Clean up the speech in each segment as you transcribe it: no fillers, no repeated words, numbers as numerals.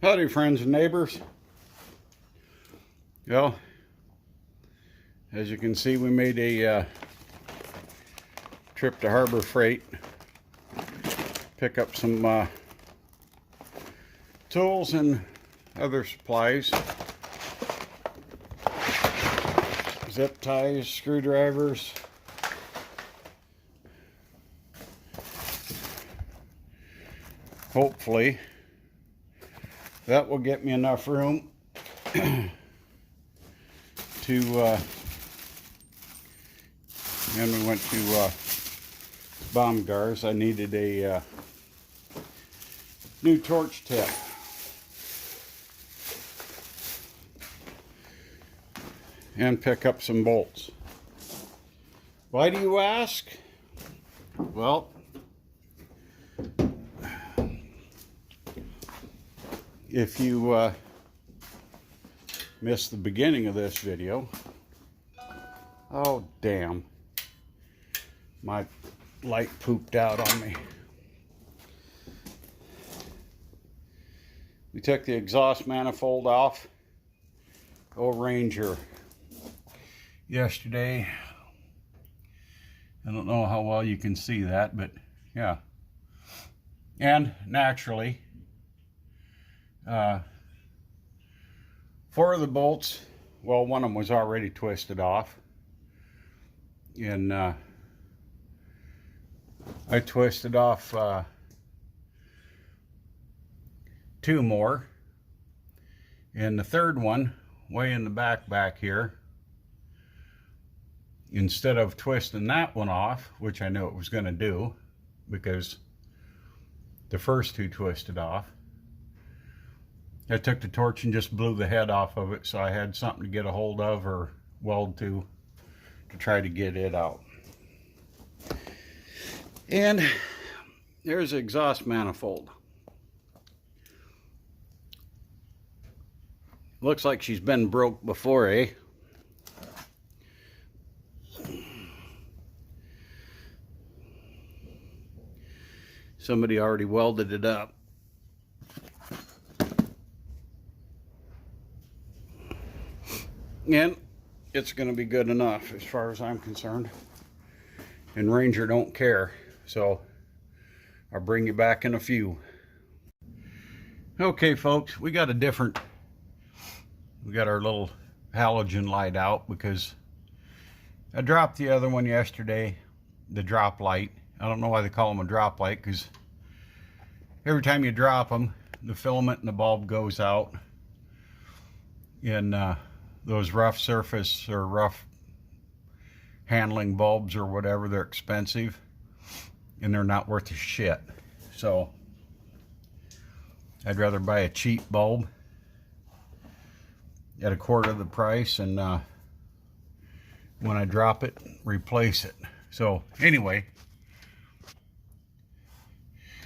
Howdy, friends and neighbors. Well, as you can see, we made a trip to Harbor Freight, pick up some tools and other supplies, zip ties, screwdrivers, hopefully that will get me enough room to and we went to Baumgart's. I needed a new torch tip. And pick up some bolts. Why do you ask? Well, if you missed the beginning of this video, oh damn, my light pooped out on me. We took the exhaust manifold off old Ranger yesterday. I don't know how well you can see that, but yeah. And naturally, 4 of the bolts, well, one of them was already twisted off, and I twisted off 2 more, and the third one, way in the back here, instead of twisting that one off, which I knew it was going to do because the first 2 twisted off, I took the torch and just blew the head off of it, so I had something to get a hold of or weld to try to get it out. And there's the exhaust manifold. Looks like she's been broke before, eh? Somebody already welded it up. And it's going to be good enough as far as I'm concerned. And Ranger don't care, so I'll bring you back in a few. Okay, folks, we got our little halogen light out because I dropped the other one yesterday, the drop light. I don't know why they call them a drop light, because every time you drop them, the filament in the bulb goes out. And those rough surface or rough handling bulbs or whatever, they're expensive and they're not worth a shit. So I'd rather buy a cheap bulb at 1/4 of the price, and when I drop it, replace it. So anyway,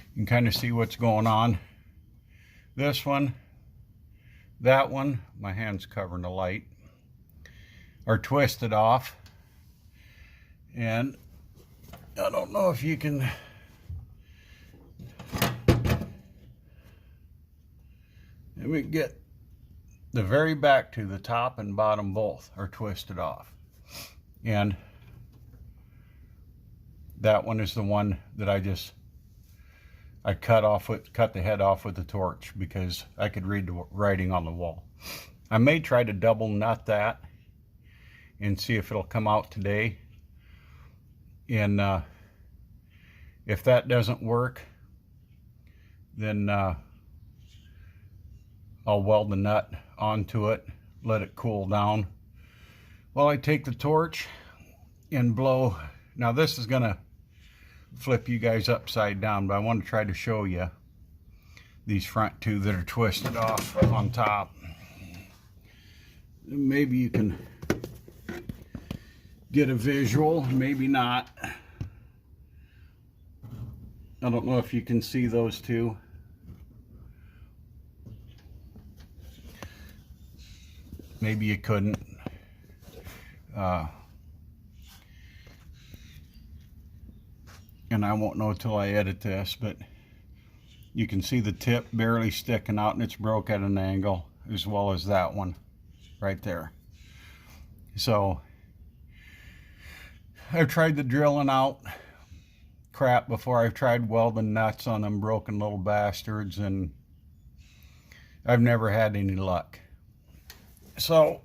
you can kind of see what's going on. This one, that one, my hand's covering the light, are twisted off. And I don't know if you can, let me get the very back to the top and bottom, both are twisted off. And that one is the one that I cut the head off with the torch because I could read the writing on the wall. I may try to double nut that and see if it'll come out today. And if that doesn't work, then I'll weld the nut onto it, let it cool down while I take the torch and blow. Now this is gonna flip you guys upside down, but I want to try to show you these front 2 that are twisted off on top. Maybe you can get a visual, maybe not. I don't know if you can see those 2. Maybe you couldn't. And I won't know till I edit this, but You can see the tip barely sticking out, and it's broke at an angle, as well as that one right there. So I've tried the drilling out crap before. I've tried welding nuts on them broken little bastards, and I've never had any luck. So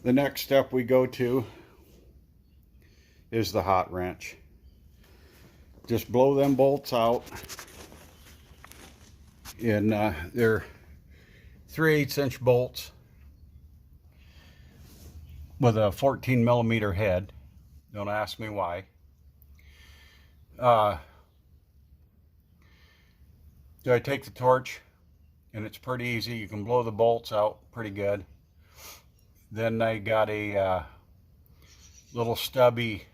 the next step we go to is the hot wrench. Just blow them bolts out, and they're 3/8 inch bolts with a 14 millimeter head. Don't ask me why. So I take the torch, and it's pretty easy. You can blow the bolts out pretty good. Then I got a little stubby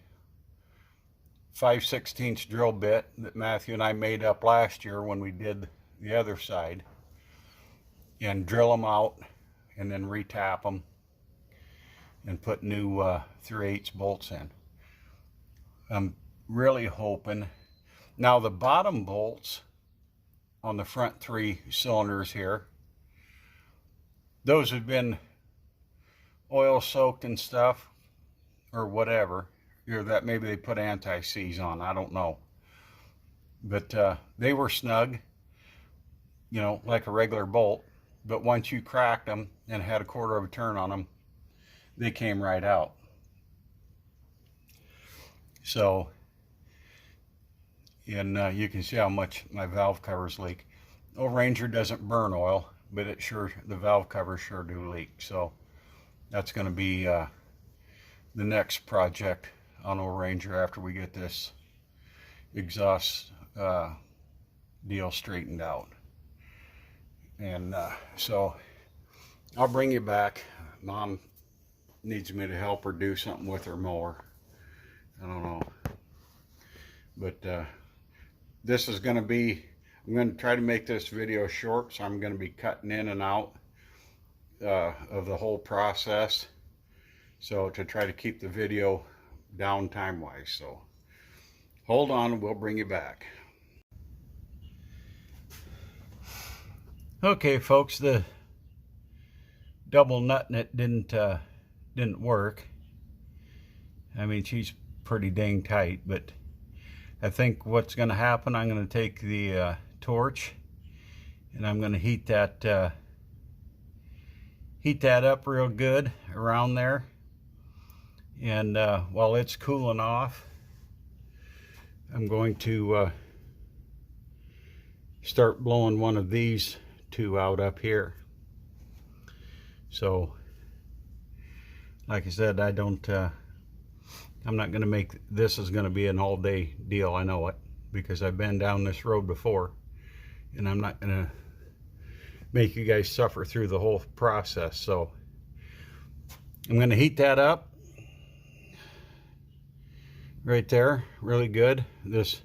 5/16 drill bit that Matthew and I made up last year when we did the other side, and drill them out and then retap them and put new 3/8 bolts in. I'm really hoping. Now the bottom bolts on the front 3 cylinders here, those have been oil soaked and stuff or whatever, or that maybe they put anti-seize on, I don't know. But they were snug, you know, like a regular bolt. But once you cracked them and had a 1/4 of a turn on them, they came right out. So, and you can see how much my valve covers leak. O-Ranger doesn't burn oil, but it sure, the valve covers sure do leak. So that's going to be the next project on O-Ranger after we get this exhaust deal straightened out. And so I'll bring you back. Mom needs me to help her do something with her mower. I don't know. But this is going to be, I'm going to try to make this video short, so I'm going to be cutting in and out of the whole process. So to try to keep the video down time-wise. So hold on, we'll bring you back. Okay, folks, the double nut in it didn't work. I mean, she's pretty dang tight, but I think what's going to happen, I'm going to take the torch and I'm going to heat that up real good around there. And while it's cooling off, I'm going to start blowing one of these 2 out up here. So, like I said, I'm not going to make, this is going to be an all-day deal, I know it, because I've been down this road before, and I'm not going to make you guys suffer through the whole process. So I'm going to heat that up right there really good. This,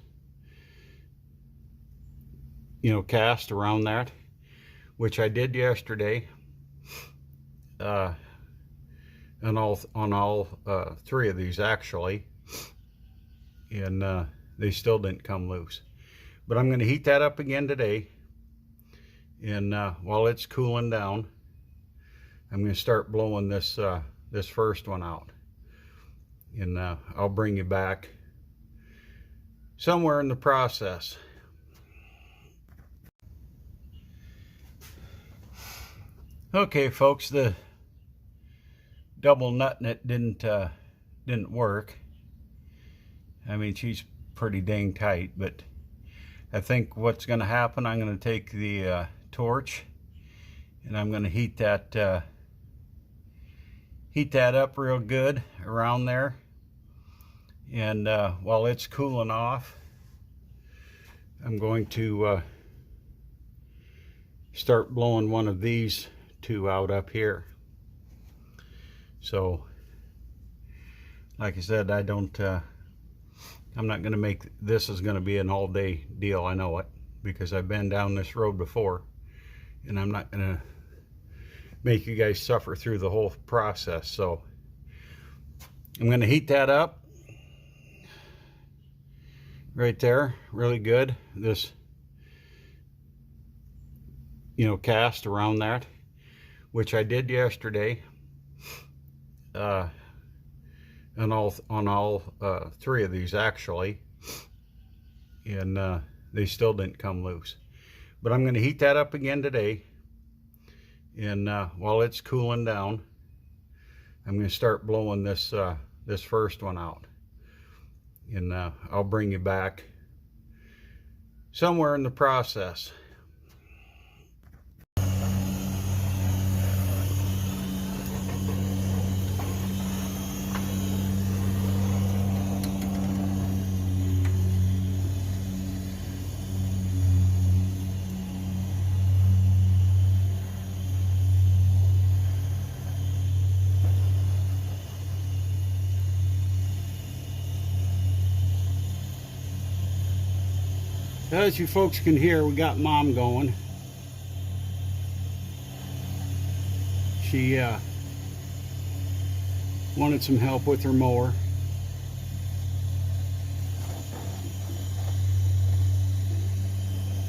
you know, cast around that, which I did yesterday on all 3 of these actually, and they still didn't come loose. But I'm going to heat that up again today, and while it's cooling down, I'm going to start blowing this this first one out, and I'll bring you back somewhere in the process. Okay, folks, the double nut in it didn't work. I mean, she's pretty dang tight, but I think what's going to happen, I'm going to take the torch and I'm going to heat that up real good around there. And while it's cooling off, I'm going to start blowing one of these 2 out up here. So, like I said, I'm not going to make, this is going to be an all-day deal, I know it, because I've been down this road before, and I'm not going to make you guys suffer through the whole process. So I'm going to heat that up right there, really good. This, cast around that, which I did yesterday, on all three of these actually, and they still didn't come loose. But I'm going to heat that up again today, and while it's cooling down, I'm going to start blowing this this first one out, and I'll bring you back somewhere in the process. As you folks can hear, we got Mom going. She wanted some help with her mower.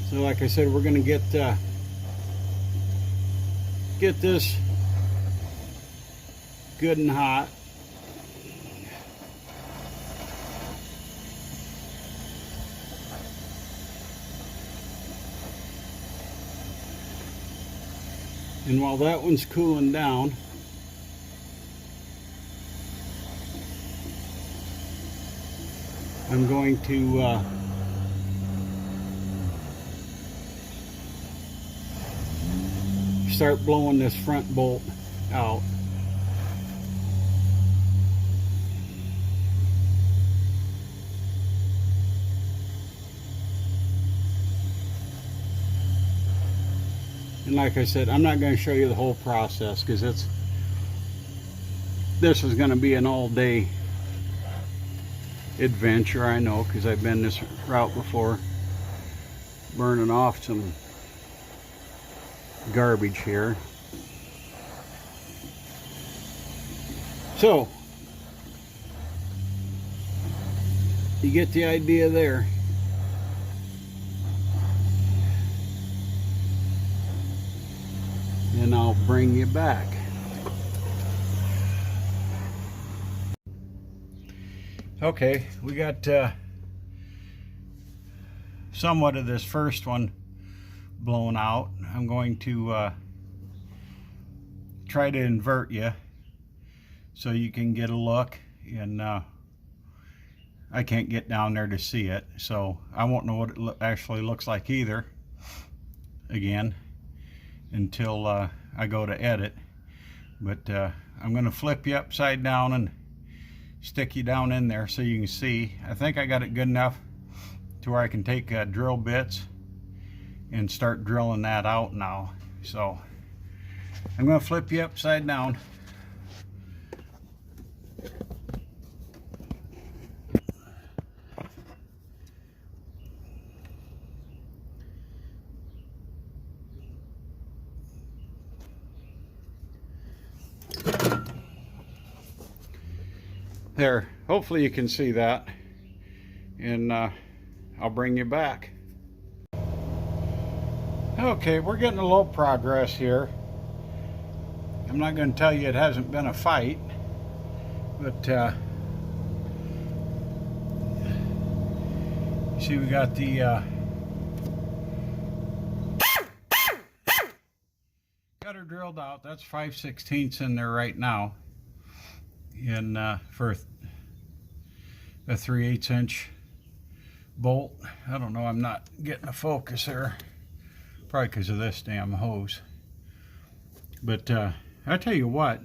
So like I said, we're going to get this good and hot. And while that one's cooling down, I'm going to start blowing this front bolt out. And like I said, I'm not going to show you the whole process because this is going to be an all-day adventure, I know, because I've been this route before, burning off some garbage here. So, you get the idea there. And I'll bring you back. Okay, we got somewhat of this first one blown out. I'm going to try to invert you so you can get a look, and I can't get down there to see it, so I won't know what it actually looks like either again until I go to edit. But I'm going to flip you upside down and stick you down in there so you can see. I think I got it good enough to where I can take drill bits and start drilling that out now. So I'm going to flip you upside down. There, hopefully you can see that, and I'll bring you back. Okay, we're getting a little progress here. I'm not going to tell you it hasn't been a fight, but see, we got the gutter drilled out. That's 5/16 in there right now, and for a 3/8 inch bolt. I don't know, I'm not getting a focus there, probably because of this damn hose. But I tell you what,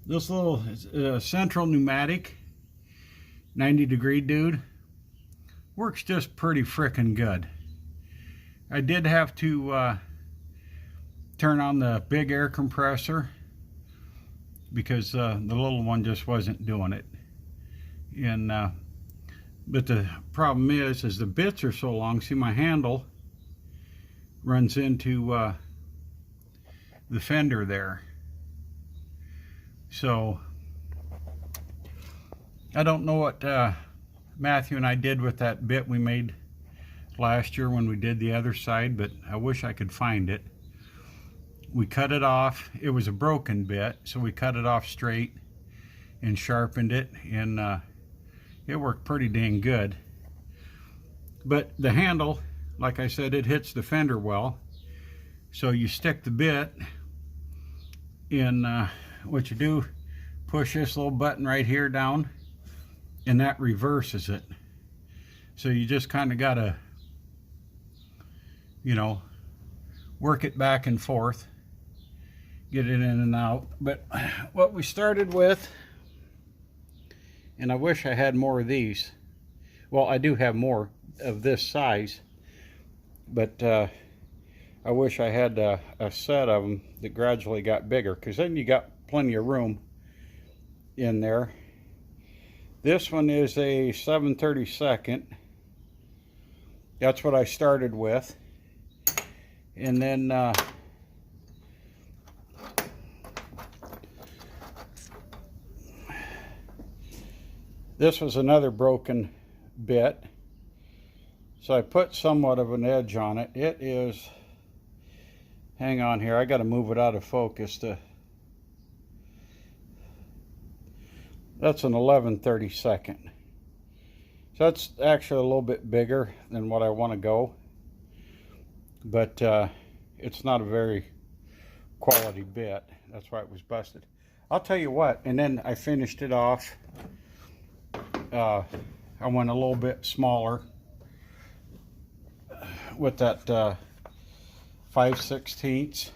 this little central pneumatic 90-degree dude works just pretty frickin' good. I did have to turn on the big air compressor because the little one just wasn't doing it. And but the problem is the bits are so long. See, my handle runs into the fender there, so I don't know what Matthew and I did with that bit we made last year when we did the other side, but I wish I could find it. We cut it off. It was a broken bit, so we cut it off straight and sharpened it, and it worked pretty dang good. But the handle, like I said, it hits the fender well. So you stick the bit in, what you do, push this little button right here down, and that reverses it. So you just kind of gotta, you know, work it back and forth, get it in and out. But what we started with, and I wish I had more of these. Well, I do have more of this size, but I wish I had a set of them that gradually got bigger, because then you got plenty of room in there. This one is a 7/32. That's what I started with. And then this was another broken bit, so I put somewhat of an edge on it. It is, hang on here, I got to move it out of focus to, that's an 11/32. So that's actually a little bit bigger than what I want to go, but it's not a very quality bit. That's why it was busted. I'll tell you what, and then I finished it off. I went a little bit smaller with that 5/16.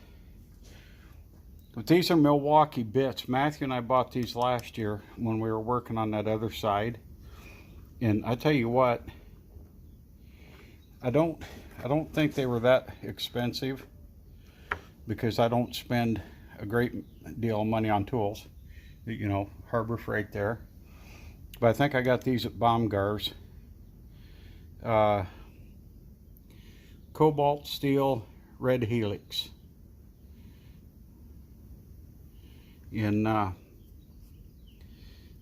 But these are Milwaukee bits. Matthew and I bought these last year when we were working on that other side. And I tell you what, I don't think they were that expensive, because I don't spend a great deal of money on tools. You know, Harbor Freight there. But I think I got these at Baumgart's. Cobalt steel red helix. And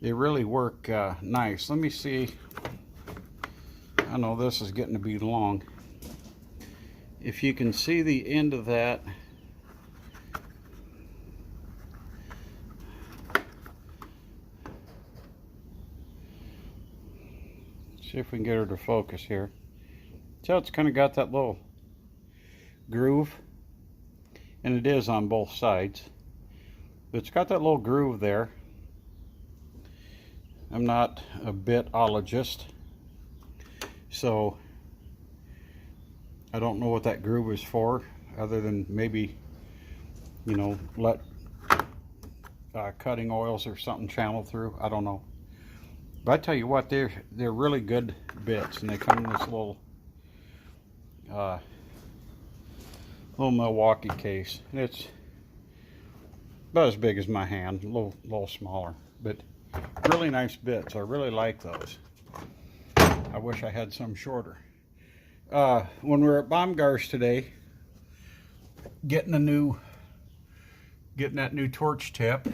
they really work nice. Let me see. I know this is getting to be long. If you can see the end of that. See if we can get her to focus here. So it's kind of got that little groove, and it is on both sides, but it's got that little groove there. I'm not a bitologist, so I don't know what that groove is for, other than maybe, you know, let cutting oils or something channel through. I don't know. But I tell you what, they're really good bits, and they come in this little Milwaukee case. And it's about as big as my hand, a little smaller, but really nice bits. I really like those. I wish I had some shorter. When we were at Baumgart's today, getting that new torch tip,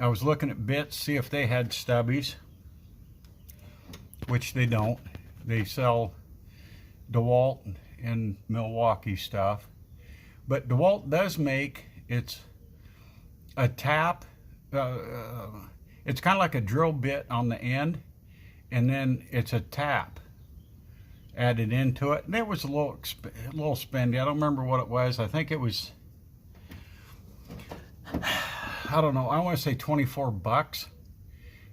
I was looking at bits, see if they had stubbies, which they don't. They sell DeWalt and Milwaukee stuff. But DeWalt does make, it's a tap, it's kind of like a drill bit on the end, and then it's a tap added into it. And it was a little spendy. I don't remember what it was. I think it was, I don't know, I want to say 24 bucks.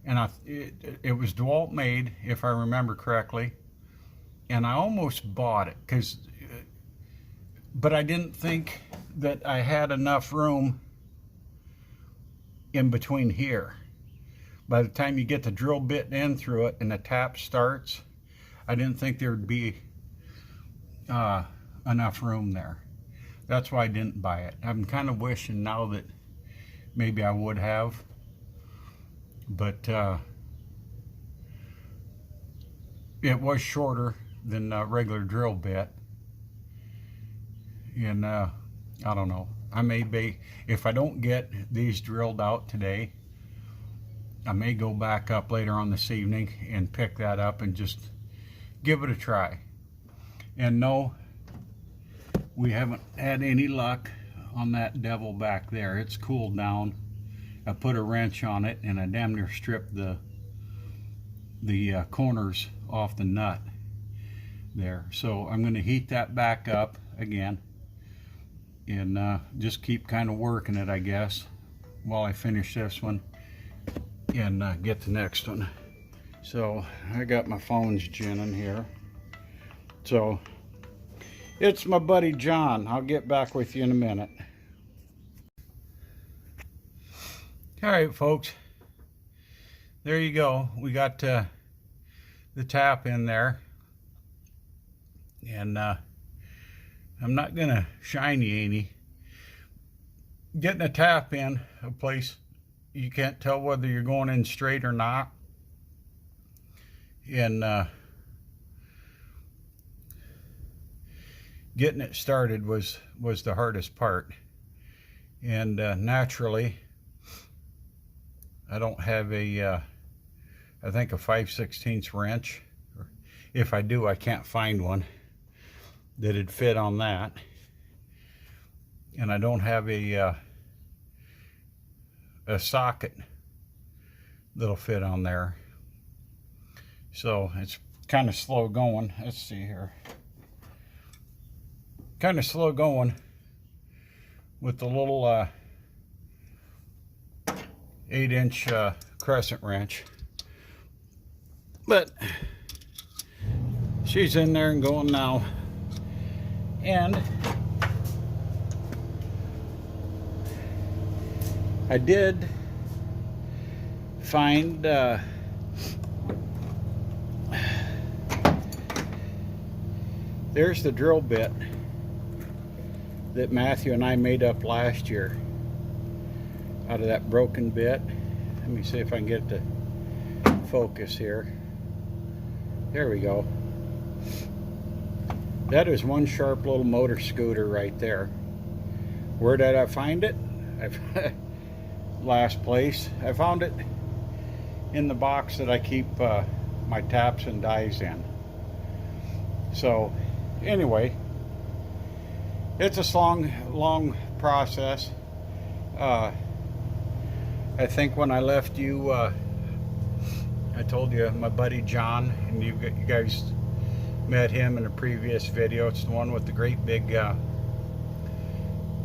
And it was DeWalt made, if I remember correctly. And I almost bought it, but I didn't think that I had enough room in between here. By the time you get the drill bit in through it and the tap starts, I didn't think there would be enough room there. That's why I didn't buy it. I'm kind of wishing now that maybe I would have, but it was shorter than a regular drill bit, and I don't know, I may be, if I don't get these drilled out today, I may go back up later on this evening and pick that up and just give it a try. And no, we haven't had any luck on that devil back there. It's cooled down. I put a wrench on it and I damn near stripped the corners off the nut there. So I'm going to heat that back up again and just keep kind of working it, I guess, while I finish this one and get the next one. So I got my phone's ginning here. So it's my buddy John. I'll get back with you in a minute. All right, folks, there you go. We got the tap in there, and I'm not gonna shiny any. Getting a tap in a place you can't tell whether you're going in straight or not, and getting it started was the hardest part. And naturally, I don't have I think a 5/16 wrench. If I do, I can't find one that'd fit on that. And I don't have a socket that'll fit on there. So it's kind of slow going. Let's see here. Kind of slow going with the little 8-inch crescent wrench, but she's in there and going now. And I did find there's the drill bit that Matthew and I made up last year out of that broken bit. Let me see if I can get it to focus here. There we go. That is one sharp little motor scooter right there. Where did I find it? Last place. I found it in the box that I keep my taps and dies in. So anyway, it's a long process. I think when I left you, I told you my buddy John, and you guys met him in a previous video. It's the one with the great big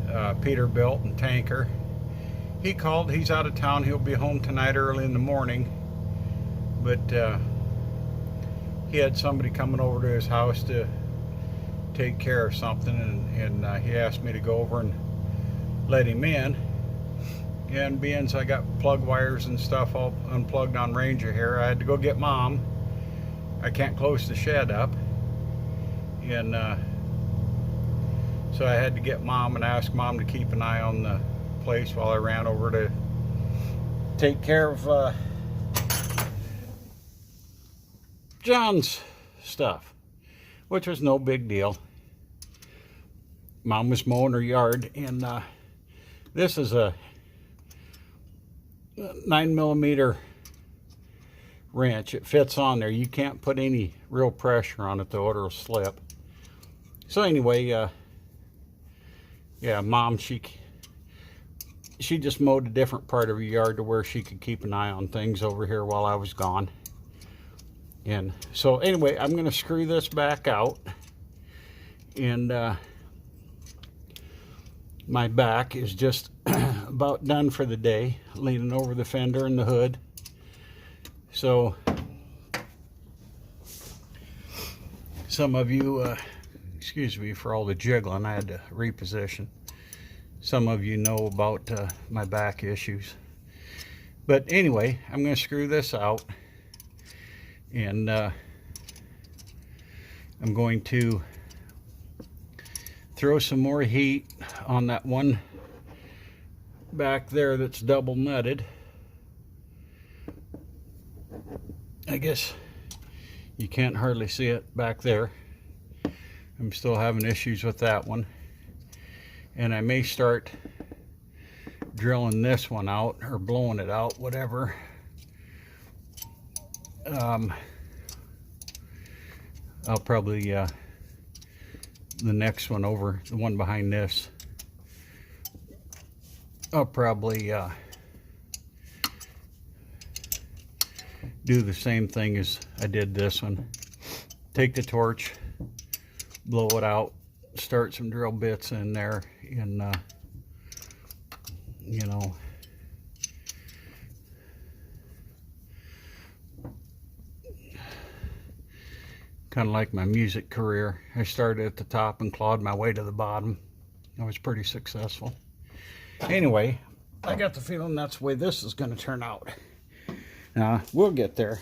Peterbilt and tanker. He called. He's out of town. He'll be home tonight early in the morning. But he had somebody coming over to his house to take care of something, and he asked me to go over and let him in. And being I got plug wires and stuff all unplugged on Ranger here, I had to go get Mom. I can't close the shed up, and so I had to get Mom and ask Mom to keep an eye on the place while I ran over to take care of John's stuff, which was no big deal. Mom was mowing her yard, and this is a 9mm wrench. It fits on there. You can't put any real pressure on it though, it'll slip. So anyway, yeah, Mom, she just mowed a different part of her yard to where she could keep an eye on things over here while I was gone. And so anyway, I'm going to screw this back out, and my back is just about done for the day, leaning over the fender and the hood. So some of you, excuse me for all the jiggling, I had to reposition. Some of you know about my back issues. But anyway, I'm going to screw this out, and I'm going to throw some more heat on that one back there that's double nutted. I guess you can't hardly see it back there. I'm still having issues with that one, and I may start drilling this one out or blowing it out, whatever. I'll probably the next one over, the one behind this, I'll probably do the same thing as I did this one. Take the torch, blow it out, start some drill bits in there, and you know, kind of like my music career. I started at the top and clawed my way to the bottom. I was pretty successful. Anyway, I got the feeling that's the way this is going to turn out. Now, we'll get there.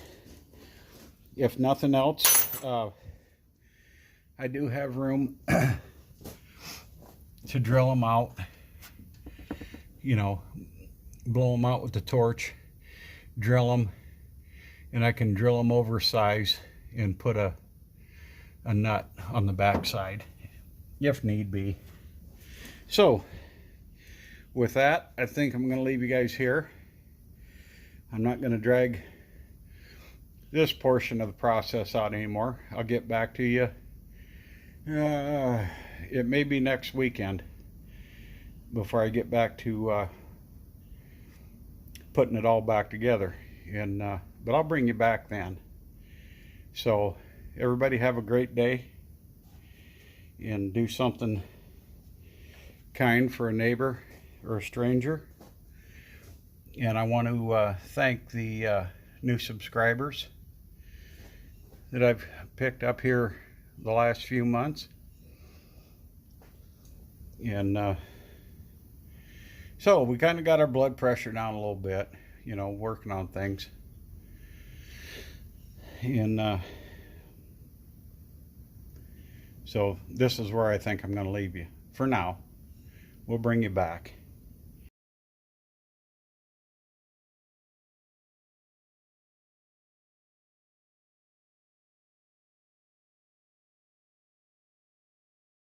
If nothing else, I do have room to drill them out, you know, blow them out with the torch, drill them, and I can drill them oversize and put a nut on the back side if need be. So with that, I think I'm going to leave you guys here. I'm not going to drag this portion of the process out anymore. I'll get back to you. It may be next weekend before I get back to putting it all back together. And but I'll bring you back then. So everybody have a great day, and do something kind for a neighbor or a stranger. And I want to thank the new subscribers that I've picked up here the last few months. And so we kind of got our blood pressure down a little bit, you know, working on things. And so this is where I think I'm going to leave you for now. We'll bring you back.